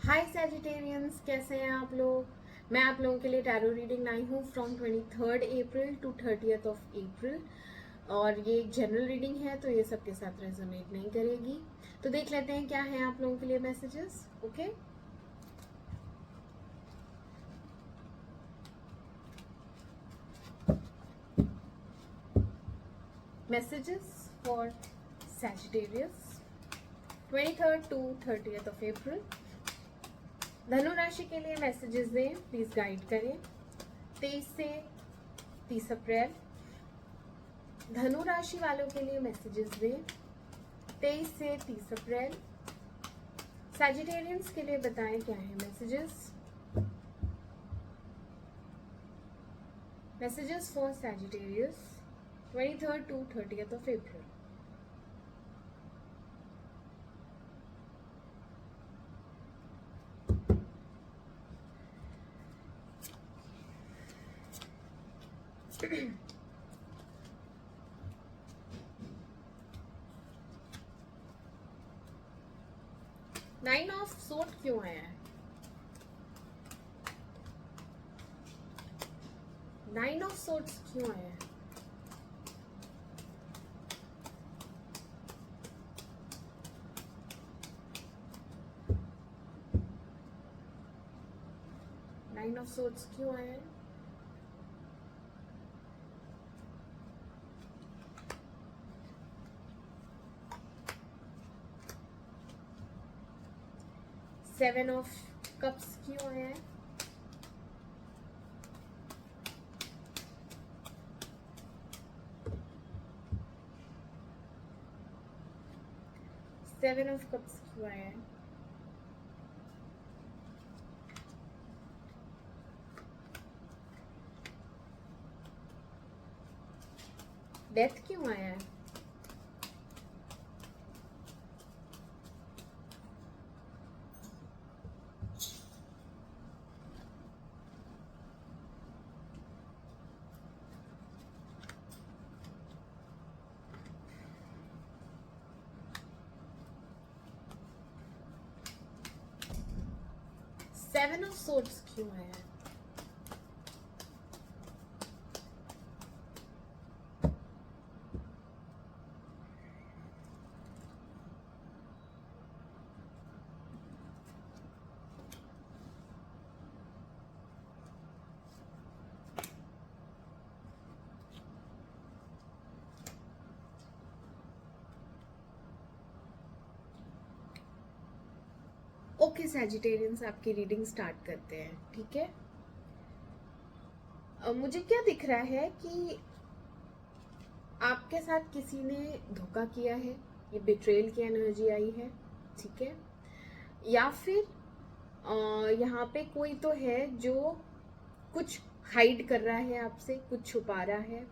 हाय Sagittarians, कैसे हैं आप लोग। मैं आप लोगों के लिए टैरो रीडिंग लाई हूँ फ्रॉम 23 अप्रैल टू 30th अप्रैल। और ये एक जनरल रीडिंग है तो ये सबके साथ रेजोनेट नहीं करेगी। तो देख लेते हैं क्या है आप लोगों के लिए messages. Okay, messages for Sagittarius 23 to 30th April. धनु राशि के लिए मैसेजेस दें, प्लीज गाइड करें। 23 से 30 अप्रैल धनु राशि वालों के लिए मैसेजेस दें। 23 से 30 अप्रैल सैजिटेरियंस के लिए बताएं क्या है messages. Messages for Sagittarius 23 to 30th April. Nine of sword क्यों आया है? नाइन ऑफ सोर्ड्स क्यों आया है? नाइन ऑफ सोर्ड्स क्यों आया है? सेवन ऑफ कप्स क्यों आया है? सेवन ऑफ कप्स क्यों आया है? डेथ क्यों आया है? सेवन ऑफ सोर्ड्स क्यों आया है? ओके सैजिटेरियंस, आपकी रीडिंग स्टार्ट करते हैं, ठीक है। मुझे क्या दिख रहा है कि आपके साथ किसी ने धोखा किया है, ये बिट्रेल की एनर्जी आई है, ठीक है। या फिर यहाँ पे कोई तो है जो कुछ हाइड कर रहा है आपसे, कुछ छुपा रहा है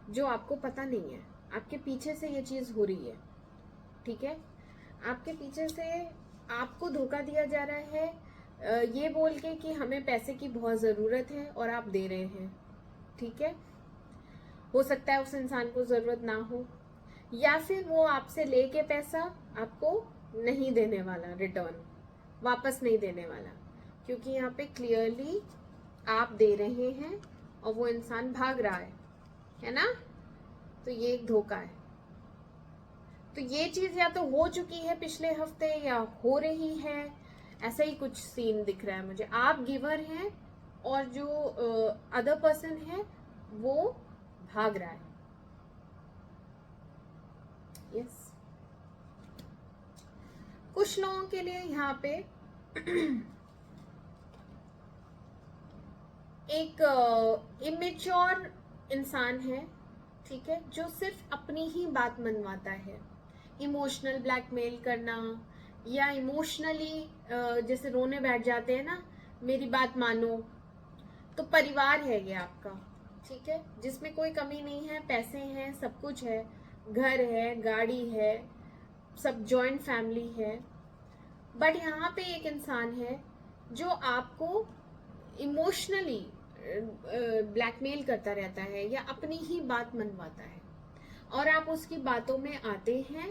जो आपको पता नहीं है। आपके पीछे से ये चीज हो रही है, ठीक है। आपके पीछे से आपको धोखा दिया जा रहा है ये बोल के कि हमें पैसे की बहुत जरूरत है और आप दे रहे हैं, ठीक है। हो सकता है उस इंसान को जरूरत ना हो, या फिर वो आपसे लेके पैसा आपको नहीं देने वाला, रिटर्न वापस नहीं देने वाला, क्योंकि यहाँ पे क्लियरली आप दे रहे हैं और वो इंसान भाग रहा है ना। तो ये एक धोखा है। तो ये चीज या तो हो चुकी है पिछले हफ्ते या हो रही है, ऐसा ही कुछ सीन दिख रहा है मुझे। आप गिवर हैं और जो अदर पर्सन है वो भाग रहा है। यस, कुछ लोगों के लिए यहाँ पे एक इमेच्योर इंसान है, ठीक है, जो सिर्फ अपनी ही बात मनवाता है। इमोशनल ब्लैकमेल करना या इमोशनली जैसे रोने बैठ जाते हैं ना, मेरी बात मानो। तो परिवार है ये आपका, ठीक है, जिसमें कोई कमी नहीं है, पैसे हैं, सब कुछ है, घर है, गाड़ी है, सब जॉइंट फैमिली है। बट यहाँ पे एक इंसान है जो आपको इमोशनली ब्लैकमेल करता रहता है या अपनी ही बात मनवाता है, और आप उसकी बातों में आते हैं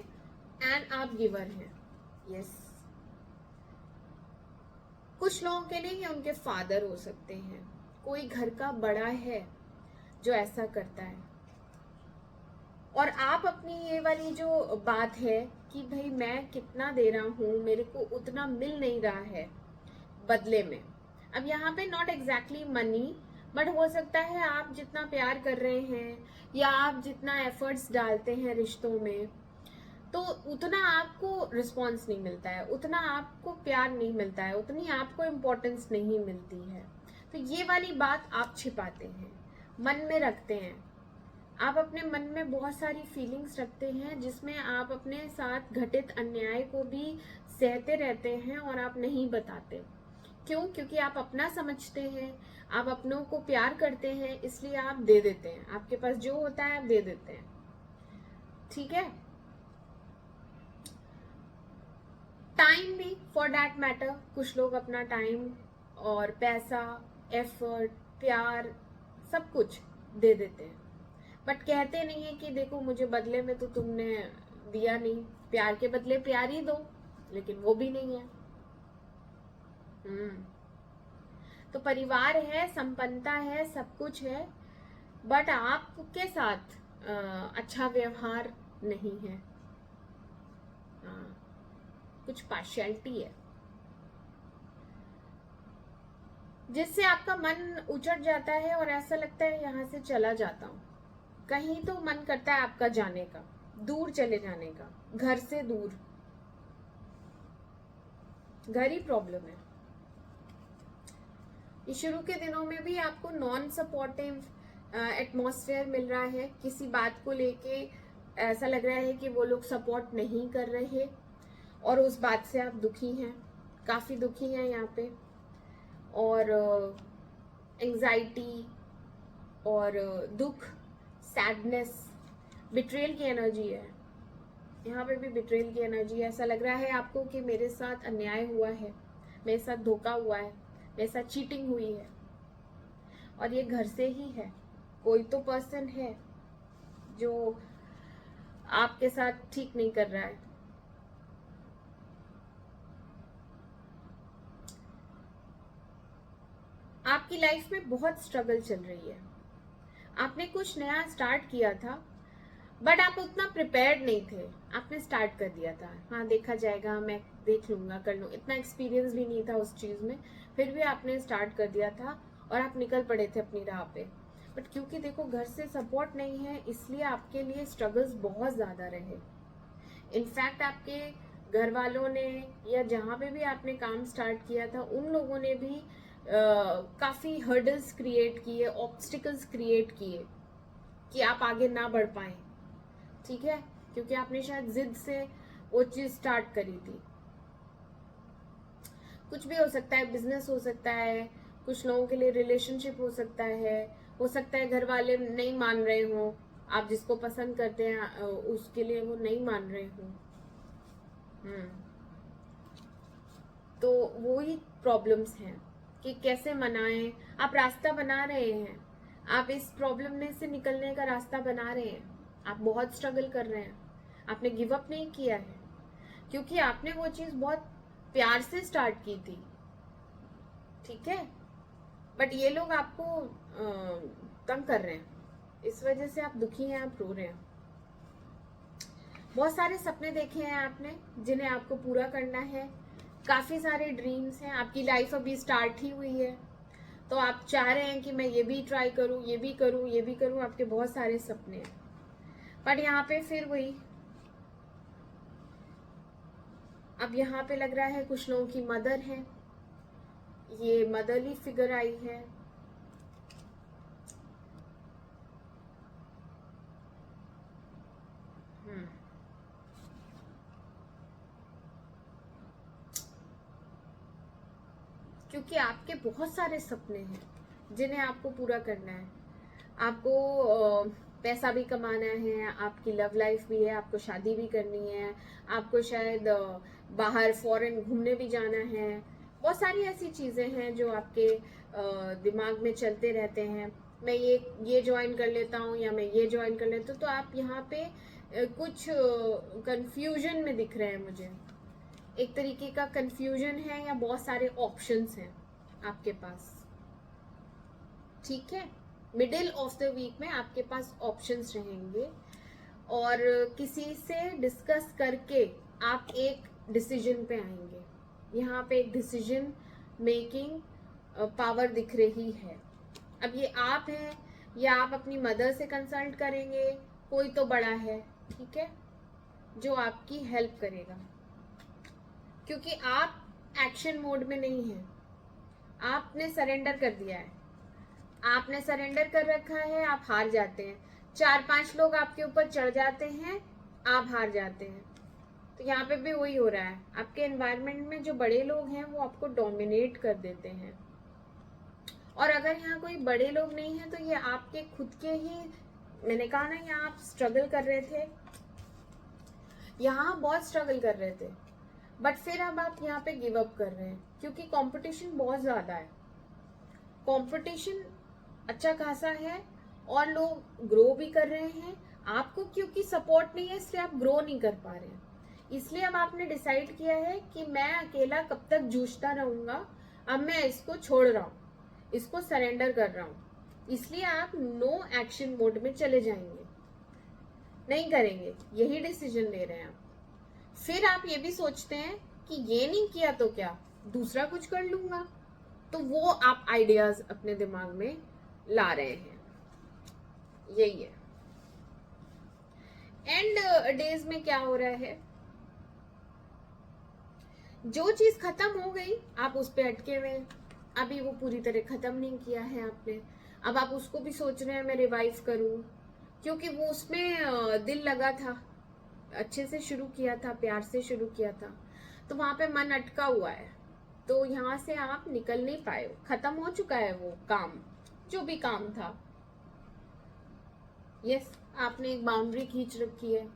एंड आप गिवर हैं। यस, कुछ लोगों के लिए ये उनके फादर हो सकते हैं, कोई घर का बड़ा है जो ऐसा करता है। और आप अपनी ये वाली जो बात है कि भाई मैं कितना दे रहा हूँ, मेरे को उतना मिल नहीं रहा है बदले में। अब यहाँ पे नॉट एग्जैक्टली मनी, बट हो सकता है आप जितना प्यार कर रहे हैं या आप जितना एफर्ट्स डालते हैं रिश्तों में, तो उतना आपको रिस्पॉन्स नहीं मिलता है, उतना आपको प्यार नहीं मिलता है, उतनी आपको इम्पोर्टेंस नहीं मिलती है। तो ये वाली बात आप छिपाते हैं, मन में रखते हैं। आप अपने मन में बहुत सारी फीलिंग्स रखते हैं जिसमें आप अपने साथ घटित अन्याय को भी सहते रहते हैं और आप नहीं बताते। क्यों? क्योंकि आप अपना समझते हैं, आप अपनों को प्यार करते हैं, इसलिए आप दे देते हैं। आपके पास जो होता है आप दे देते हैं, ठीक है। टाइम भी फॉर दैट मैटर, कुछ लोग अपना टाइम और पैसा, एफर्ट, प्यार सब कुछ दे देते हैं, बट कहते नहीं है कि देखो मुझे बदले में तो तुमने दिया नहीं, प्यार के बदले प्यार ही दो, लेकिन वो भी नहीं है। तो परिवार है, संपन्नता है, सब कुछ है, बट आपके साथ अच्छा व्यवहार नहीं है, कुछ पार्शियलिटी है, जिससे आपका मन उचट जाता है और ऐसा लगता है यहाँ से चला जाता हूँ। कहीं तो मन करता है आपका जाने का, दूर चले जाने का, घर से दूर। घर ही प्रॉब्लम है। ये शुरू के दिनों में भी आपको नॉन सपोर्टिव एटमॉस्फेयर मिल रहा है, किसी बात को लेके ऐसा लग रहा है कि वो लोग सपोर्ट नहीं कर रहे और उस बात से आप दुखी हैं, काफ़ी दुखी हैं यहाँ पे। और एंजाइटी और दुख, सैडनेस, बिट्रेयल की एनर्जी है यहाँ पे भी, बिट्रेयल की एनर्जी। ऐसा लग रहा है आपको कि मेरे साथ अन्याय हुआ है, मेरे साथ धोखा हुआ है, मेरे साथ चीटिंग हुई है, और ये घर से ही है। कोई तो पर्सन है जो आपके साथ ठीक नहीं कर रहा है। आपकी लाइफ में बहुत स्ट्रगल चल रही है, आपने कुछ नया स्टार्ट किया था बट आप उतना प्रिपेयर्ड नहीं थे, आपने स्टार्ट कर दिया था, हाँ देखा जाएगा, मैं देख लूंगा, कर लूँ, इतना एक्सपीरियंस भी नहीं था उस चीज़ में, फिर भी आपने स्टार्ट कर दिया था और आप निकल पड़े थे अपनी राह पे। बट क्योंकि देखो घर से सपोर्ट नहीं है, इसलिए आपके लिए स्ट्रगल्स बहुत ज़्यादा रहे। इनफैक्ट आपके घर वालों ने या जहाँ पे भी आपने काम स्टार्ट किया था, उन लोगों ने भी काफ़ी हर्डल्स क्रिएट किए, ऑब्स्टिकल्स क्रिएट किए कि आप आगे ना बढ़ पाए, ठीक है, क्योंकि आपने शायद जिद से वो चीज स्टार्ट करी थी। कुछ भी हो सकता है, बिजनेस हो सकता है, कुछ लोगों के लिए रिलेशनशिप हो सकता है घर वाले नहीं मान रहे हो, आप जिसको पसंद करते हैं उसके लिए वो नहीं मान रहे हो। तो वो ही प्रॉब्लम्स हैं कि कैसे मनाएं। आप रास्ता बना रहे हैं, आप इस प्रॉब्लम में से निकलने का रास्ता बना रहे हैं, आप बहुत स्ट्रगल कर रहे हैं, आपने गिव अप नहीं किया है, क्योंकि आपने वो चीज बहुत प्यार से स्टार्ट की थी, ठीक है। बट ये लोग आपको तंग कर रहे हैं, इस वजह से आप दुखी हैं, आप रो रहे हैं। बहुत सारे सपने देखे हैं आपने जिन्हें आपको पूरा करना है, काफी सारे ड्रीम्स हैं, आपकी लाइफ अभी स्टार्ट ही हुई है, तो आप चाह रहे हैं कि मैं ये भी ट्राई करूं, ये भी करूं, ये भी करूं, आपके बहुत सारे सपने हैं। बट यहाँ पे फिर वही, अब यहाँ पे लग रहा है कुछ लोगों की मदर है, ये मदरली फिगर आई है। क्योंकि आपके बहुत सारे सपने हैं जिन्हें आपको पूरा करना है, आपको पैसा भी कमाना है, आपकी लव लाइफ भी है, आपको शादी भी करनी है, आपको शायद बाहर फॉरेन घूमने भी जाना है, बहुत सारी ऐसी चीज़ें हैं जो आपके दिमाग में चलते रहते हैं। मैं ये ज्वाइन कर लेता हूँ या मैं ये ज्वाइन कर लेता हूँ, तो आप यहाँ पे कुछ कंफ्यूजन में दिख रहे हैं मुझे। एक तरीके का कंफ्यूजन है या बहुत सारे ऑप्शंस हैं आपके पास, ठीक है। मिडिल ऑफ द वीक में आपके पास ऑप्शंस रहेंगे और किसी से डिस्कस करके आप एक डिसीजन पे आएंगे। यहाँ पे एक डिसीजन मेकिंग पावर दिख रही है। अब ये आप हैं या आप अपनी मदर से कंसल्ट करेंगे, कोई तो बड़ा है, ठीक है, जो आपकी हेल्प करेगा, क्योंकि आप एक्शन मोड में नहीं हैं। आपने सरेंडर कर दिया है, आपने सरेंडर कर रखा है, आप हार जाते हैं। 4-5 लोग आपके ऊपर चढ़ जाते हैं, आप हार जाते हैं। तो यहाँ पे भी वही हो रहा है, आपके एनवायरनमेंट में जो बड़े लोग हैं वो आपको डोमिनेट कर देते हैं। और अगर यहाँ कोई बड़े लोग नहीं है तो ये आपके खुद के ही, मैंने कहा ना यहाँ आप स्ट्रगल कर रहे थे, यहाँ बहुत स्ट्रगल कर रहे थे, बट फिर अब आप यहाँ पे गिव अप कर रहे हैं क्योंकि कंपटीशन बहुत ज्यादा है। कंपटीशन अच्छा खासा है और लोग ग्रो भी कर रहे हैं। आपको क्योंकि सपोर्ट नहीं है इसलिए आप ग्रो नहीं कर पा रहे हैं। इसलिए अब आपने डिसाइड किया है कि मैं अकेला कब तक जूझता रहूंगा, अब मैं इसको छोड़ रहा हूँ, इसको सरेंडर कर रहा हूँ। इसलिए आप नो एक्शन मोड में चले जाएंगे, नहीं करेंगे, यही डिसीजन ले रहे हैं आप। फिर आप ये भी सोचते हैं कि ये नहीं किया तो क्या, दूसरा कुछ कर लूंगा, तो वो आप आइडियाज अपने दिमाग में ला रहे हैं। यही है। एंड डेज में क्या हो रहा है, जो चीज खत्म हो गई आप उस पे अटके हुए हैं, अभी वो पूरी तरह खत्म नहीं किया है आपने। अब आप उसको भी सोच रहे हैं मैं रिवाइव करूं, क्योंकि वो उसमें दिल लगा था, अच्छे से शुरू किया था, प्यार से शुरू किया था, तो वहां पे मन अटका हुआ है। तो यहाँ से आप निकल नहीं पाए, खत्म हो चुका है वो काम, जो भी काम था। यस, आपने एक बाउंड्री खींच रखी है,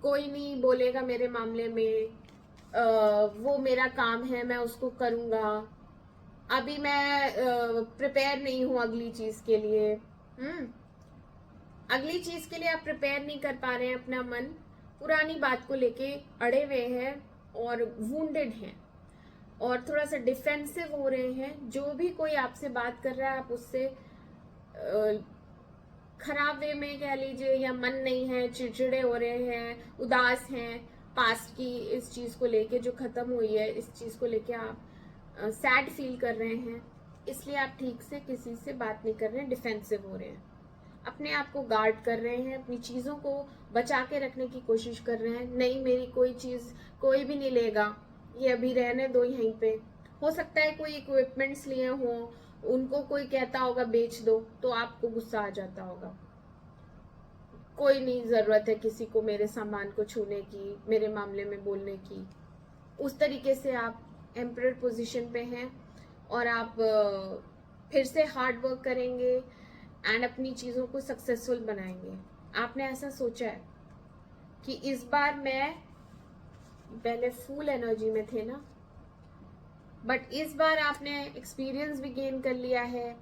कोई नहीं बोलेगा मेरे मामले में, वो मेरा काम है, मैं उसको करूंगा। अभी मैं प्रिपेयर नहीं हूं अगली चीज के लिए। अगली चीज के लिए आप प्रिपेयर नहीं कर पा रहे हैं, अपना मन पुरानी बात को लेके अड़े हुए हैं और वुंडेड हैं और थोड़ा सा डिफेंसिव हो रहे हैं। जो भी कोई आपसे बात कर रहा है आप उससे खराब वे में कह लीजिए, या मन नहीं है, चिड़चिड़े हो रहे हैं, उदास हैं पास्ट की इस चीज को लेके जो खत्म हुई है, इस चीज को लेके आप सैड फील कर रहे हैं। इसलिए आप ठीक से किसी से बात नहीं कर रहे हैं, डिफेंसिव हो रहे हैं, अपने आप को गार्ड कर रहे हैं, अपनी चीजों को बचा के रखने की कोशिश कर रहे हैं। नहीं, मेरी कोई चीज कोई भी नहीं लेगा, ये अभी रहने दो यहीं पे। हो सकता है कोई इक्विपमेंट्स लिए हो, उनको कोई कहता होगा बेच दो, तो आपको गुस्सा आ जाता होगा। कोई नहीं जरूरत है किसी को मेरे सामान को छूने की, मेरे मामले में बोलने की। उस तरीके से आप एम्परर पोजीशन पे हैं और आप फिर से हार्ड वर्क करेंगे एंड अपनी चीजों को सक्सेसफुल बनाएंगे। आपने ऐसा सोचा है कि इस बार मैं, पहले फुल एनर्जी में थे ना, बट इस बार आपने एक्सपीरियंस भी गेन कर लिया है,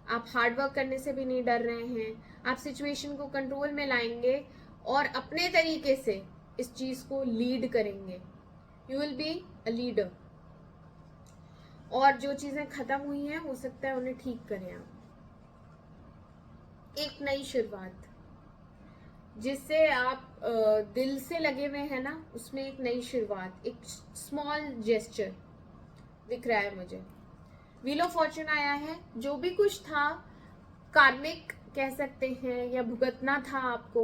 आप हार्ड वर्क करने से भी नहीं डर रहे हैं, आप सिचुएशन को कंट्रोल में लाएंगे और अपने तरीके से इस चीज को लीड करेंगे। You will be a leader. और जो चीजें खत्म हुई हैं हो सकता है उन्हें ठीक करें आप। एक नई शुरुआत, जिससे आप दिल से लगे हुए हैं ना, उसमें एक नई शुरुआत, एक स्मॉल जेस्चर दिख रहा है मुझे। व्हील ऑफ फॉर्चून आया है। जो भी कुछ था कार्मिक कह सकते हैं, या भुगतना था आपको,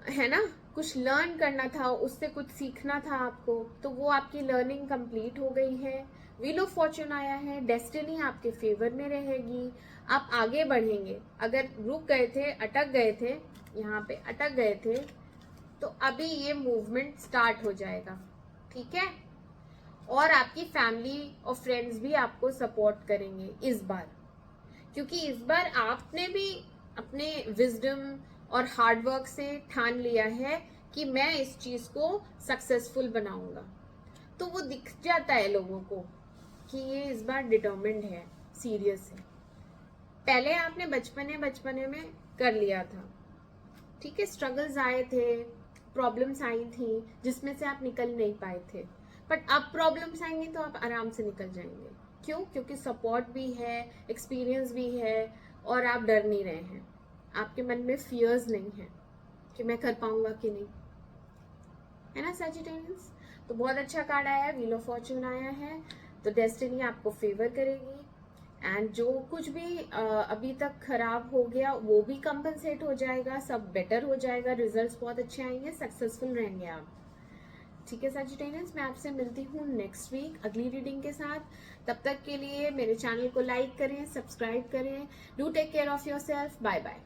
है ना, कुछ लर्न करना था, उससे कुछ सीखना था आपको, तो वो आपकी लर्निंग कंप्लीट हो गई है। व्हील ऑफ फॉर्चून आया है। डेस्टिनी आपके फेवर में रहेगी, आप आगे बढ़ेंगे। अगर रुक गए थे, अटक गए थे, यहाँ पे अटक गए थे, तो अभी ये मूवमेंट स्टार्ट हो जाएगा, ठीक है। और आपकी फैमिली और फ्रेंड्स भी आपको सपोर्ट करेंगे इस बार, क्योंकि इस बार आपने भी अपने विजडम और हार्डवर्क से ठान लिया है कि मैं इस चीज को सक्सेसफुल बनाऊंगा। तो वो दिख जाता है लोगों को कि ये इस बार डिटर्मिन्ड है, सीरियस है। पहले आपने बचपने में कर लिया था, ठीक है, स्ट्रगल्स आए थे, प्रॉब्लम्स आई थी जिसमें से आप निकल नहीं पाए थे, बट अब प्रॉब्लम्स आएंगी तो आप आराम से निकल जाएंगे। क्यों? क्योंकि सपोर्ट भी है, एक्सपीरियंस भी है, और आप डर नहीं रहे हैं, आपके मन में फियर्स नहीं है कि मैं कर पाऊंगा कि नहीं, है ना सजिटेरियंस। तो बहुत अच्छा कार्ड आया है, व्हील ऑफ फॉर्च्यून आया है, तो डेस्टिनी आपको फेवर करेगी, एंड जो कुछ भी अभी तक खराब हो गया वो भी कंपनसेट हो जाएगा, सब बेटर हो जाएगा, रिजल्ट्स बहुत अच्छे आएंगे, सक्सेसफुल रहेंगे आप। ठीक है सजिटेरियंस, मैं आपसे मिलती हूँ नेक्स्ट वीक अगली रीडिंग के साथ। तब तक के लिए मेरे चैनल को लाइक करें, सब्सक्राइब करें। Do take care of yourself. Bye bye.